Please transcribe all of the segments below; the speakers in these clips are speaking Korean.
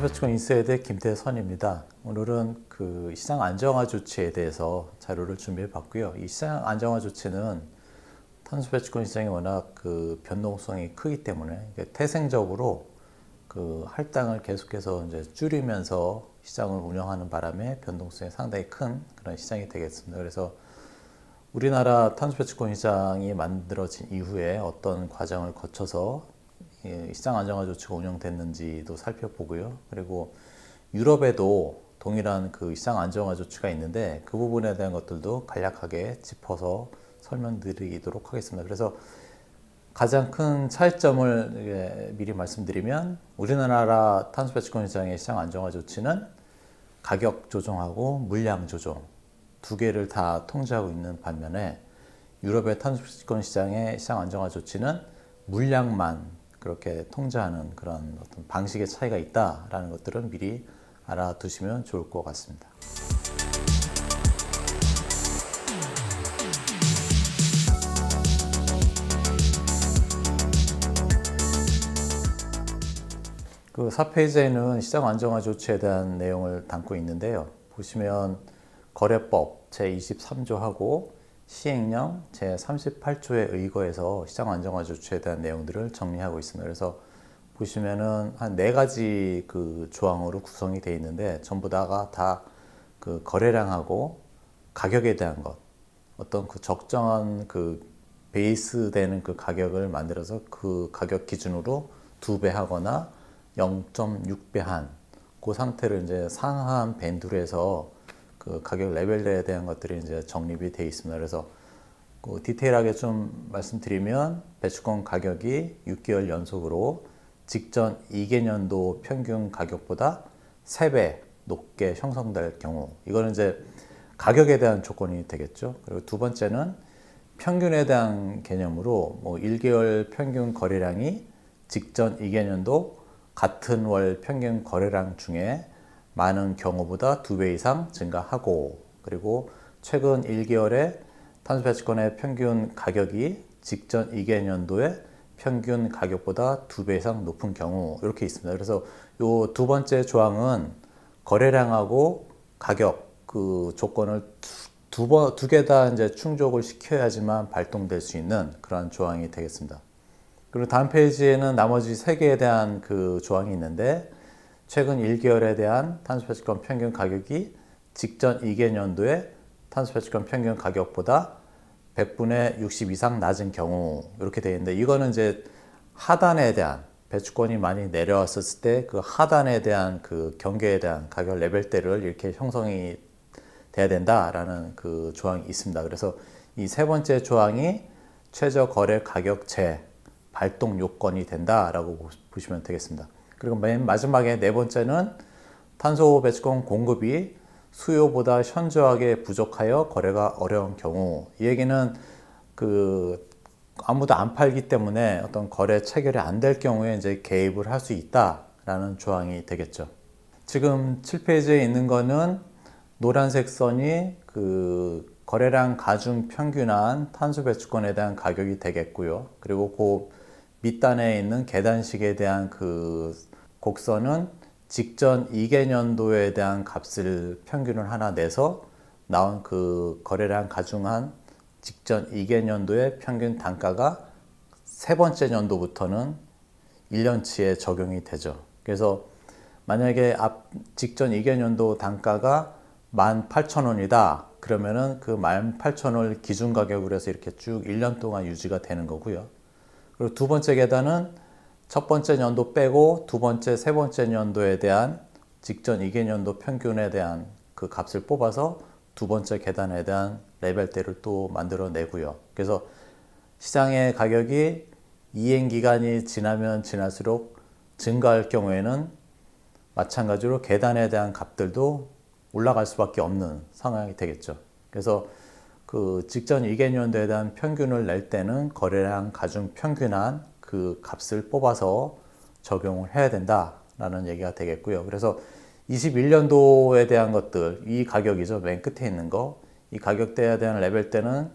탄소배출권 인사이드의 김태선입니다. 오늘은 그 시장 안정화 조치에 대해서 자료를 준비해 봤고요. 이 시장 안정화 조치는 탄소배출권 시장이 워낙 그 변동성이 크기 때문에 태생적으로 그 할당을 계속해서 이제 줄이면서 시장을 운영하는 바람에 변동성이 상당히 큰 그런 시장이 되겠습니다. 그래서 우리나라 탄소배출권 시장이 만들어진 이후에 어떤 과정을 거쳐서 시장 안정화 조치가 운영됐는지도 살펴보고요. 그리고 유럽에도 동일한 그 시장 안정화 조치가 있는데 그 부분에 대한 것들도 간략하게 짚어서 설명드리도록 하겠습니다. 그래서 가장 큰 차이점을 미리 말씀드리면 우리나라 탄소배출권 시장의 시장 안정화 조치는 가격 조정하고 물량 조정 두 개를 다 통제하고 있는 반면에 유럽의 탄소배출권 시장의 시장 안정화 조치는 물량만 그렇게 통제하는 그런 어떤 방식의 차이가 있다라는 것들은 미리 알아두시면 좋을 것 같습니다. 그 4페이지에는 시장 안정화 조치에 대한 내용을 담고 있는데요. 보시면 거래법 제23조하고 시행령 제38조에 의거해서 시장 안정화 조치에 대한 내용들을 정리하고 있습니다. 그래서 보시면은 한 4가지 그 조항으로 구성이 되어 있는데 전부 다가 다 그 거래량하고 가격에 대한 것, 어떤 그 적정한 그 베이스 되는 그 가격을 만들어서 그 가격 기준으로 2배 하거나 0.6배 한 그 상태를 이제 상한 밴드로 해서 그 가격 레벨에 대한 것들이 이제 정립이 되어 있습니다. 그래서 그 디테일하게 좀 말씀드리면 배출권 가격이 6개월 연속으로 직전 2개년도 평균 가격보다 3배 높게 형성될 경우, 이거는 이제 가격에 대한 조건이 되겠죠. 그리고 두 번째는 평균에 대한 개념으로 뭐 1개월 평균 거래량이 직전 2개년도 같은 월 평균 거래량 중에 많은 경우보다 2배 이상 증가하고, 그리고 최근 1개월에 탄소배출권의 평균 가격이 직전 2개년도의 평균 가격보다 2배 이상 높은 경우, 이렇게 있습니다. 그래서 이 두 번째 조항은 거래량하고 가격 그 조건을 두 개 다 이제 충족을 시켜야지만 발동될 수 있는 그런 조항이 되겠습니다. 그리고 다음 페이지에는 나머지 3개에 대한 그 조항이 있는데, 최근 1개월에 대한 탄소배출권 평균 가격이 직전 2개년도의 탄소배출권 평균 가격보다 100분의 60 이상 낮은 경우, 이렇게 되어 있는데, 이거는 이제 하단에 대한 배출권이 많이 내려왔을 때 그 하단에 대한 그 경계에 대한 가격 레벨대를 이렇게 형성이 돼야 된다라는 그 조항이 있습니다. 그래서 이 세 번째 조항이 최저 거래 가격제 발동 요건이 된다라고 보시면 되겠습니다. 그리고 맨 마지막에 네 번째는 탄소 배출권 공급이 수요보다 현저하게 부족하여 거래가 어려운 경우, 이 얘기는 그 아무도 안 팔기 때문에 어떤 거래 체결이 안 될 경우에 이제 개입을 할 수 있다라는 조항이 되겠죠. 지금 7페이지에 있는 거는 노란색 선이 그 거래량 가중 평균한 탄소 배출권에 대한 가격이 되겠고요. 그리고 그 밑단에 있는 계단식에 대한 그 곡선은 직전 2개년도에 대한 값을 평균을 하나 내서 나온 그 거래량 가중한 직전 2개년도의 평균 단가가 세 번째 년도부터는 1년치에 적용이 되죠. 그래서 만약에 직전 2개년도 단가가 18,000원이다. 그러면은 그 18,000원을 기준 가격으로 해서 이렇게 쭉 1년 동안 유지가 되는 거고요. 그리고 두 번째 계단은 첫 번째 연도 빼고 두 번째, 세 번째 연도에 대한 직전 2개년도 평균에 대한 그 값을 뽑아서 두 번째 계단에 대한 레벨대를 또 만들어 내고요. 그래서 시장의 가격이 이행 기간이 지나면 지날수록 증가할 경우에는 마찬가지로 계단에 대한 값들도 올라갈 수밖에 없는 상황이 되겠죠. 그래서 그 직전 2개년도에 대한 평균을 낼 때는 거래량 가중 평균한 그 값을 뽑아서 적용을 해야 된다라는 얘기가 되겠고요. 그래서 21년도에 대한 것들, 이 가격이죠. 맨 끝에 있는 거. 이 가격대에 대한 레벨대는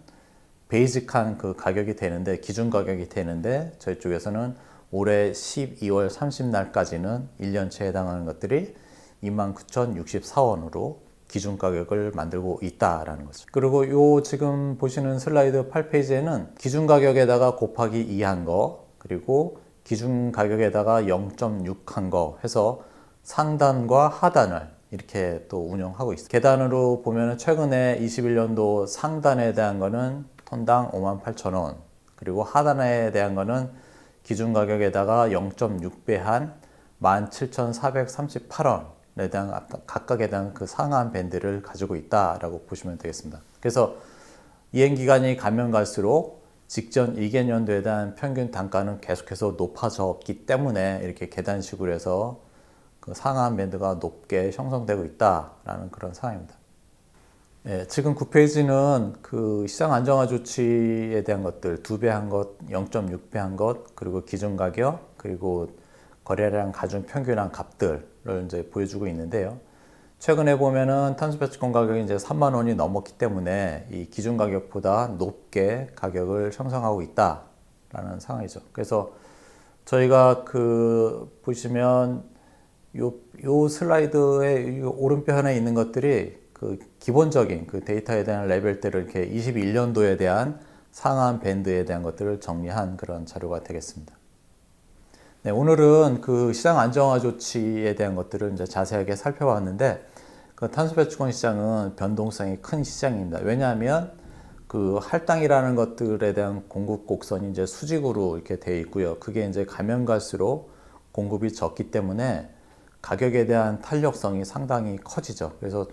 베이직한 그 가격이 되는데, 기준 가격이 되는데, 저희 쪽에서는 올해 12월 30날까지는 1년치에 해당하는 것들이 29,064원으로 기준 가격을 만들고 있다라는 거죠. 그리고 요 지금 보시는 슬라이드 8페이지에는 기준 가격에다가 곱하기 2한 거, 그리고 기준 가격에다가 0.6한 거 해서 상단과 하단을 이렇게 또 운영하고 있어요. 계단으로 보면은 최근에 21년도 상단에 대한 거는 톤당 58,000원, 그리고 하단에 대한 거는 기준 가격에다가 0.6배 한 17,438원에 대한 각각에 대한 그 상한 밴드를 가지고 있다라고 보시면 되겠습니다. 그래서 이행 기간이 가면 갈수록 직전 2개년도에 대한 평균 단가는 계속해서 높아졌기 때문에 이렇게 계단식으로 해서 그 상한 밴드가 높게 형성되고 있다라는 그런 상황입니다. 예, 지금 9페이지는 그 시장 안정화 조치에 대한 것들 2배 한 것, 0.6배 한 것, 그리고 기준 가격, 그리고 거래량 가중 평균한 값들을 이제 보여주고 있는데요. 최근에 보면은 탄소 배출권 가격이 이제 3만 원이 넘었기 때문에 이 기준 가격보다 높게 가격을 형성하고 있다라는 상황이죠. 그래서 저희가 그 보시면 요 슬라이드의 오른편에 있는 것들이 그 기본적인 그 데이터에 대한 레벨들을 이렇게 21년도에 대한 상한 밴드에 대한 것들을 정리한 그런 자료가 되겠습니다. 네, 오늘은 그 시장 안정화 조치에 대한 것들을 이제 자세하게 살펴봤는데, 그 탄소 배출권 시장은 변동성이 큰 시장입니다. 왜냐하면 그 할당이라는 것들에 대한 공급 곡선이 이제 수직으로 이렇게 되어 있고요. 그게 이제 가면 갈수록 공급이 적기 때문에 가격에 대한 탄력성이 상당히 커지죠. 그래서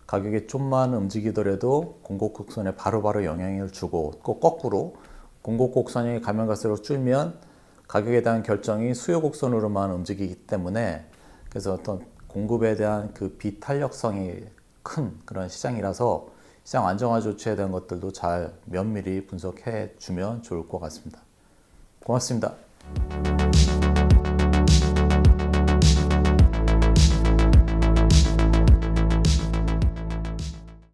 가격이 좀만 움직이더라도 공급 곡선에 바로바로 영향을 주고, 또 거꾸로 공급 곡선이 가면 갈수록 줄면 가격에 대한 결정이 수요 곡선으로만 움직이기 때문에, 그래서 어떤 공급에 대한 그 비탄력성이 큰 그런 시장이라서 시장 안정화 조치에 대한 것들도 잘 면밀히 분석해 주면 좋을 것 같습니다. 고맙습니다.